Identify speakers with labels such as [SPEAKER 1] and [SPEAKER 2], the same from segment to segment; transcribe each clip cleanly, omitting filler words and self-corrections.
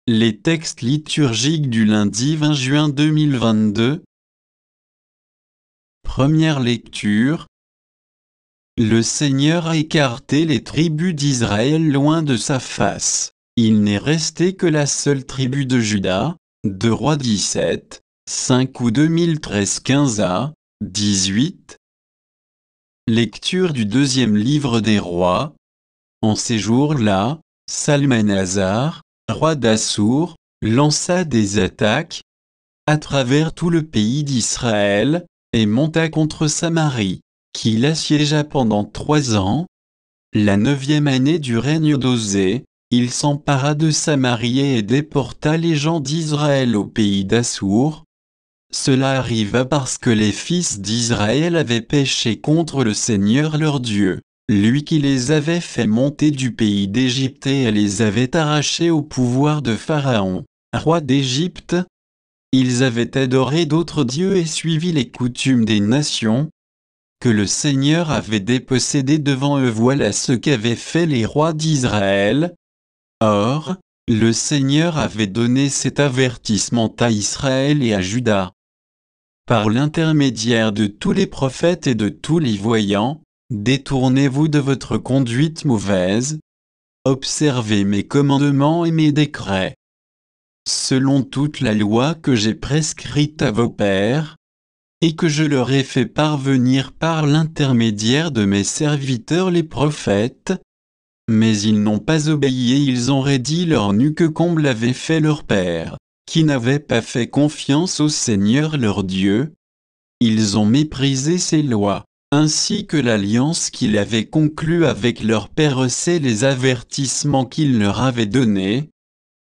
[SPEAKER 1] Les textes liturgiques du lundi 20 juin 2022. Première lecture. Le Seigneur a écarté les tribus d'Israël loin de sa face. Il n'est resté que la seule tribu de Juda, 2 Rois 17, 5 ou 2013 15a, 18. Lecture du deuxième livre des rois. En ces jours-là, Salmanasar, roi d'Assour, lança des attaques à travers tout le pays d'Israël, et monta contre Samarie, qu'il assiégea pendant 3 ans. La 9e année du règne d'Osée, il s'empara de Samarie et déporta les gens d'Israël au pays d'Assour. Cela arriva parce que les fils d'Israël avaient péché contre le Seigneur leur Dieu, lui qui les avait fait monter du pays d'Égypte et les avait arrachés au pouvoir de Pharaon, roi d'Égypte. Ils avaient adoré d'autres dieux et suivi les coutumes des nations que le Seigneur avait dépossédées devant eux. Voilà ce qu'avaient fait les rois d'Israël. Or, le Seigneur avait donné cet avertissement à Israël et à Juda. Par l'intermédiaire de tous les prophètes et de tous les voyants, détournez-vous de votre conduite mauvaise. Observez mes commandements et mes décrets, selon toute la loi que j'ai prescrite à vos pères, et que je leur ai fait parvenir par l'intermédiaire de mes serviteurs les prophètes. Mais ils n'ont pas obéi et ils ont raidi leur nuque comme l'avait fait leur père, qui n'avaient pas fait confiance au Seigneur leur Dieu. Ils ont méprisé ses lois, ainsi que l'alliance qu'il avait conclue avec leur père et les avertissements qu'il leur avait donnés.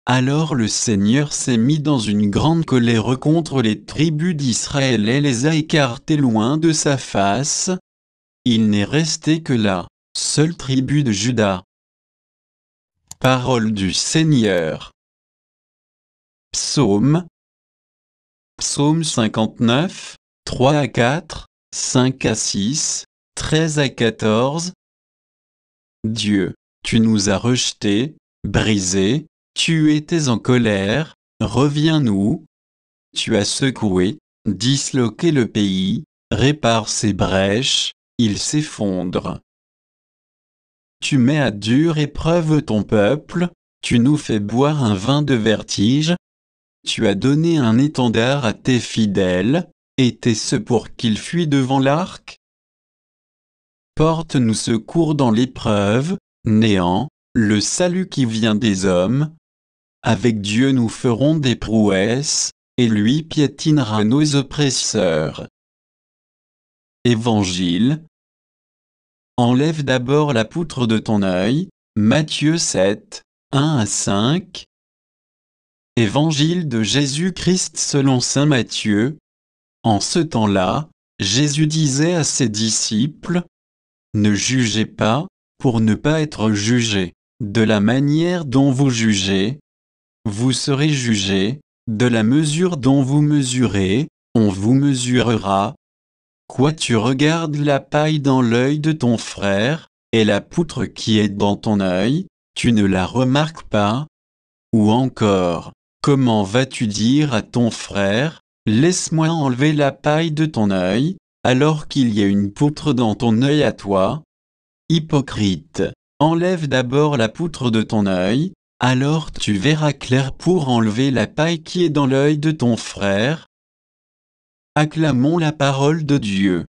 [SPEAKER 1] Alors le Seigneur s'est mis dans une grande colère contre les tribus d'Israël et les a écartées loin de sa face. Il n'est resté que la seule tribu de Juda. Parole du Seigneur. Psaume. Psaume 59, 3 à 4, 5 à 6, 13 à 14. Dieu, tu nous as rejetés, brisés, tu étais en colère, reviens-nous. Tu as secoué, disloqué le pays, répare ses brèches, il s'effondre. Tu mets à dure épreuve ton peuple, tu nous fais boire un vin de vertige. Tu as donné un étendard à tes fidèles, était-ce pour qu'ils fuient devant l'arc? Porte-nous secours dans l'épreuve, néant, le salut qui vient des hommes. Avec Dieu nous ferons des prouesses, et lui piétinera nos oppresseurs. Évangile. Enlève d'abord la poutre de ton œil. Matthieu 7, 1 à 5. Évangile de Jésus-Christ selon saint Matthieu. En ce temps-là, Jésus disait à ses disciples: Ne jugez pas, pour ne pas être jugés. De la manière dont vous jugez, vous serez jugés. De la mesure dont vous mesurez, on vous mesurera. Quoi, tu regardes la paille dans l'œil de ton frère, et la poutre qui est dans ton œil, tu ne la remarques pas? Ou encore, comment vas-tu dire à ton frère: Laisse-moi enlever la paille de ton œil, alors qu'il y a une poutre dans ton œil à toi? Hypocrite, enlève d'abord la poutre de ton œil, alors tu verras clair pour enlever la paille qui est dans l'œil de ton frère. Acclamons la parole de Dieu.